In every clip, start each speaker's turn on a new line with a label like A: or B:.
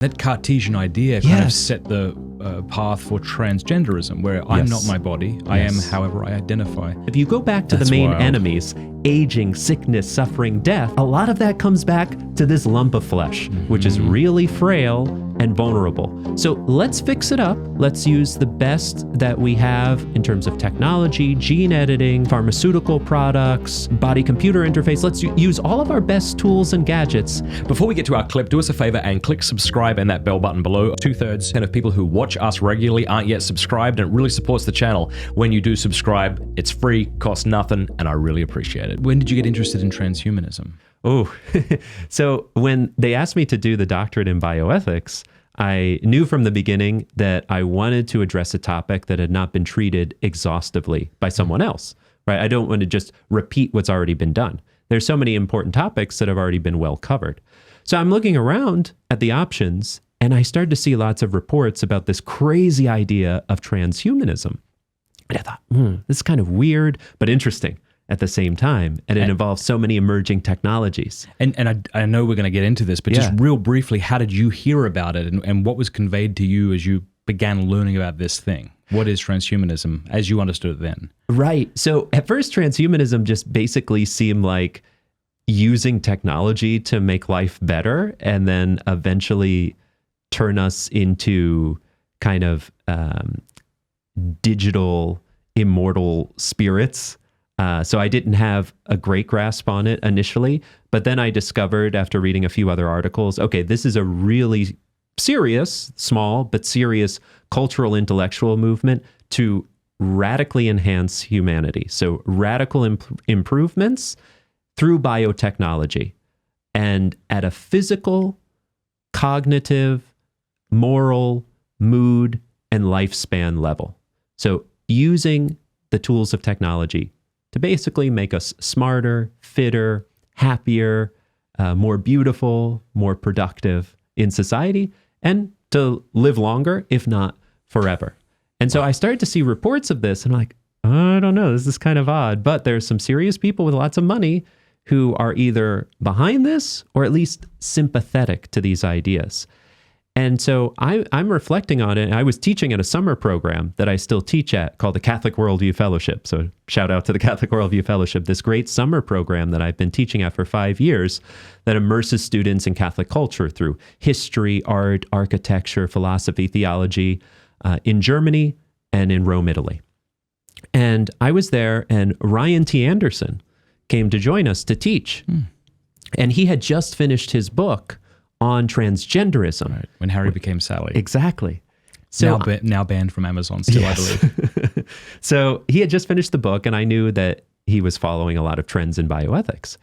A: That Cartesian idea kind of set the path for transgenderism, where I'm not my body, I am however I identify.
B: If you go back to the main enemies, aging, sickness, suffering, death, a lot of that comes back to this lump of flesh, which is really frail and vulnerable. So let's fix it up. Let's use the best that we have in terms of technology, gene editing, pharmaceutical products, body-computer interface. Let's use all of our best tools and gadgets.
A: Before we get to our clip, do us a favor and click subscribe and that bell button below. 2/3 of people who watch us regularly aren't yet subscribed, and it really supports the channel. When you do subscribe, it's free, costs nothing, and I really appreciate it. When did you get interested in transhumanism?
B: Oh, so when they asked me to do the doctorate in bioethics, I knew from the beginning that I wanted to address a topic that had not been treated exhaustively by someone else, right? I don't want to just repeat what's already been done. There's so many important topics that have already been well covered. So I'm looking around at the options, and I started to see lots of reports about this crazy idea of transhumanism. And I thought, this is kind of weird, but interesting at the same time. And it involves so many emerging technologies.
A: And I know we're going to get into this, but just real briefly, how did you hear about it, and what was conveyed to you as you began learning about this thing? What is transhumanism as you understood it then?
B: Right. So at first, transhumanism just basically seemed like using technology to make life better, and then eventually turn us into kind of digital immortal spirits. So I didn't have a great grasp on it initially, but then I discovered after reading a few other articles, okay, this is a really serious, small, but serious cultural intellectual movement to radically enhance humanity. So radical improvements through biotechnology, and at a physical, cognitive, moral, mood, and lifespan level. So using the tools of technology to basically make us smarter, fitter, happier, more beautiful, more productive in society, and to live longer, if not forever. And so I started to see reports of this, and I'm like, I don't know, this is kind of odd. But there's some serious people with lots of money who are either behind this or at least sympathetic to these ideas. And so I'm reflecting on it. I was teaching at a summer program that I still teach at called the Catholic Worldview Fellowship. So shout out to the Catholic Worldview Fellowship, this great summer program that I've been teaching at for 5 years that immerses students in Catholic culture through history, art, architecture, philosophy, theology in Germany and in Rome, Italy. And I was there, and Ryan T. Anderson came to join us to teach. And he had just finished his book on transgenderism.
A: Right, when Harry became Sally.
B: Exactly. So
A: now banned from Amazon still, I believe.
B: So he had just finished the book, and I knew that he was following a lot of trends in bioethics.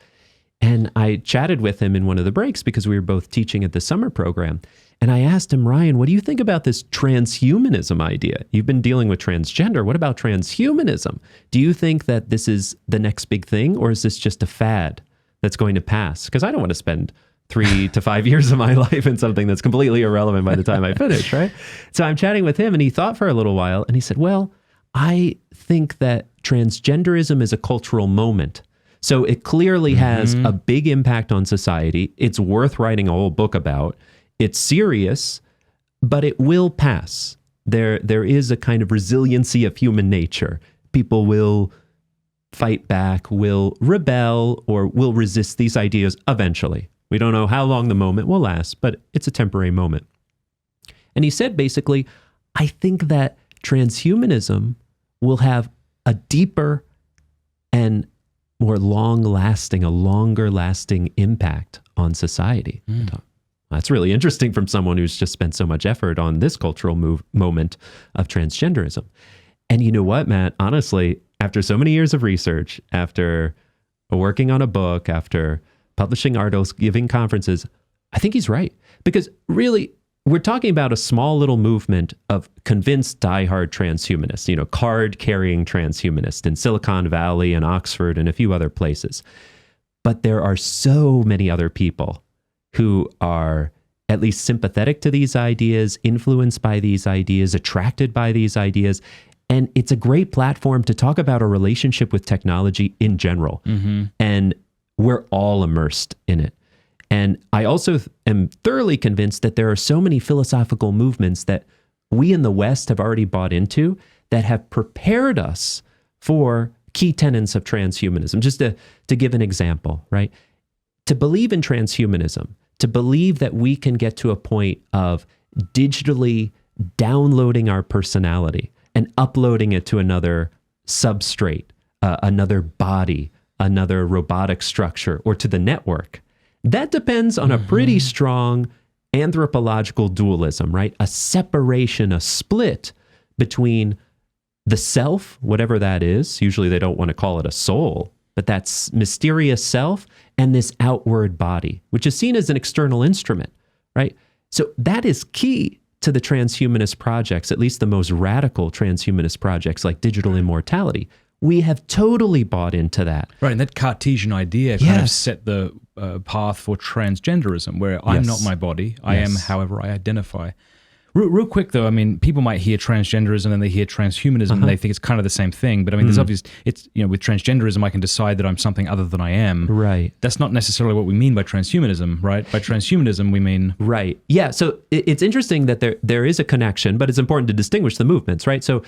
B: And I chatted with him in one of the breaks because we were both teaching at the summer program. And I asked him, Ryan, what do you think about this transhumanism idea? You've been dealing with transgender. What about transhumanism? Do you think that this is the next big thing, or is this just a fad that's going to pass? Because I don't want to spend 3 to 5 years of my life in something that's completely irrelevant by the time I finish, right? So I'm chatting with him, and he thought for a little while, and he said, well, I think that transgenderism is a cultural moment. So it clearly has a big impact on society. It's worth writing a whole book about. It's serious, but it will pass. There is a kind of resiliency of human nature. People will fight back, will rebel, or will resist these ideas eventually. We don't know how long the moment will last, but it's a temporary moment. And he said, basically, I think that transhumanism will have a deeper and more long-lasting, a longer-lasting impact on society. I thought, that's really interesting from someone who's just spent so much effort on this cultural moment of transgenderism. And you know what, Matt? Honestly, after so many years of research, after working on a book, after publishing articles, giving conferences, I think he's right. Because really, we're talking about a small little movement of convinced diehard transhumanists, card-carrying transhumanists in Silicon Valley and Oxford and a few other places. But there are so many other people who are at least sympathetic to these ideas, influenced by these ideas, attracted by these ideas. And it's a great platform to talk about a relationship with technology in general. And we're all immersed in it. And I also am thoroughly convinced that there are so many philosophical movements that we in the West have already bought into that have prepared us for key tenets of transhumanism. Just to give an example, right? To believe in transhumanism, to believe that we can get to a point of digitally downloading our personality and uploading it to another substrate, another body, another robotic structure, or to the network, that depends on a pretty strong anthropological dualism, right? A separation, a split between the self, whatever that is. Usually they don't want to call it a soul, but that's mysterious self, and this outward body, which is seen as an external instrument, right? So that is key to the transhumanist projects, at least the most radical transhumanist projects like digital immortality. We have totally bought into that.
A: Right, and that Cartesian idea kind of set the path for transgenderism, where I'm not my body, I am however I identify. Real quick though, I mean, people might hear transgenderism and they hear transhumanism and they think it's kind of the same thing. But I mean, there's obvious, it's, you know, with transgenderism, I can decide that I'm something other than I am.
B: Right.
A: That's not necessarily what we mean by transhumanism, right? By transhumanism, we mean...
B: Right. Yeah. So it's interesting that there is a connection, but it's important to distinguish the movements, right? So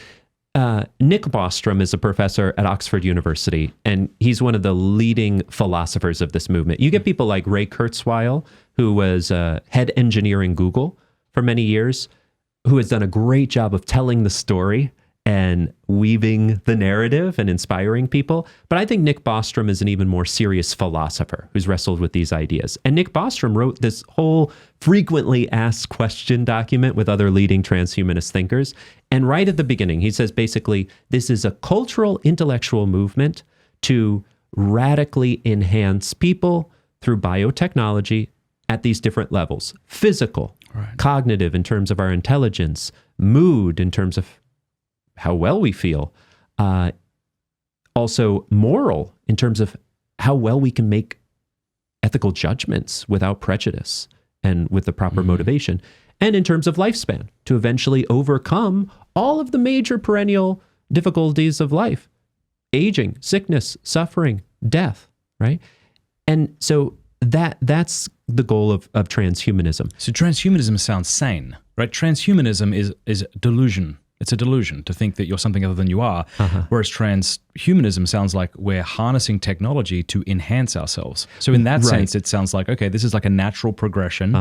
B: Nick Bostrom is a professor at Oxford University, and he's one of the leading philosophers of this movement. You get people like Ray Kurzweil, who was head engineer in Google for many years, who has done a great job of telling the story and weaving the narrative and inspiring people. But I think Nick Bostrom is an even more serious philosopher who's wrestled with these ideas. And Nick Bostrom wrote this whole frequently asked question document with other leading transhumanist thinkers. And right at the beginning, he says basically, this is a cultural intellectual movement to radically enhance people through biotechnology at these different levels: physical, cognitive in terms of our intelligence, mood in terms of how well we feel, also moral in terms of how well we can make ethical judgments without prejudice and with the proper motivation, and in terms of lifespan to eventually overcome all of the major perennial difficulties of life: aging, sickness, suffering, death, right? And so that's the goal of transhumanism.
A: So transhumanism sounds sane, right? Transhumanism is delusion. It's a delusion to think that you're something other than you are, whereas transhumanism sounds like we're harnessing technology to enhance ourselves. So in that sense, it sounds like, okay, this is like a natural progression.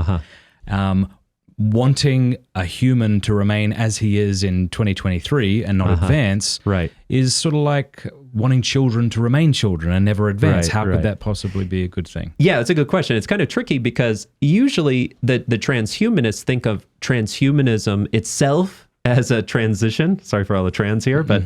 A: Wanting a human to remain as he is in 2023 and not advance is sort of like wanting children to remain children and never advance. How could that possibly be a good thing?
B: Yeah, it's a good question. It's kind of tricky because usually the transhumanists think of transhumanism itself as a transition. Sorry for all the trans here, but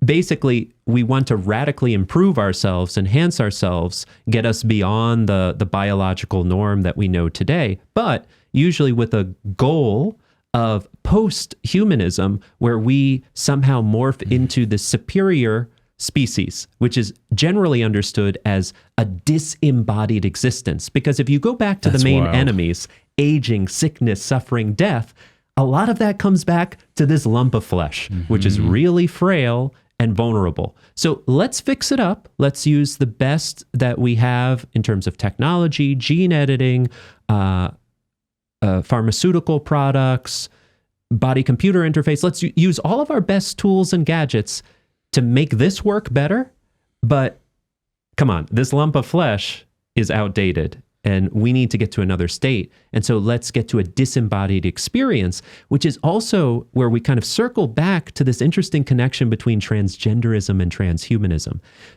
B: basically we want to radically improve ourselves, enhance ourselves, get us beyond the biological norm that we know today, but usually with a goal of post-humanism where we somehow morph into the superior species, which is generally understood as a disembodied existence. Because if you go back to the main enemies, aging, sickness, suffering, death, a lot of that comes back to this lump of flesh, which is really frail and vulnerable. So let's fix it up. Let's use the best that we have in terms of technology, gene editing, pharmaceutical products, body-computer interface. Let's use all of our best tools and gadgets to make this work better. But come on, this lump of flesh is outdated and we need to get to another state. And so let's get to a disembodied experience, which is also where we kind of circle back to this interesting connection between transgenderism and transhumanism.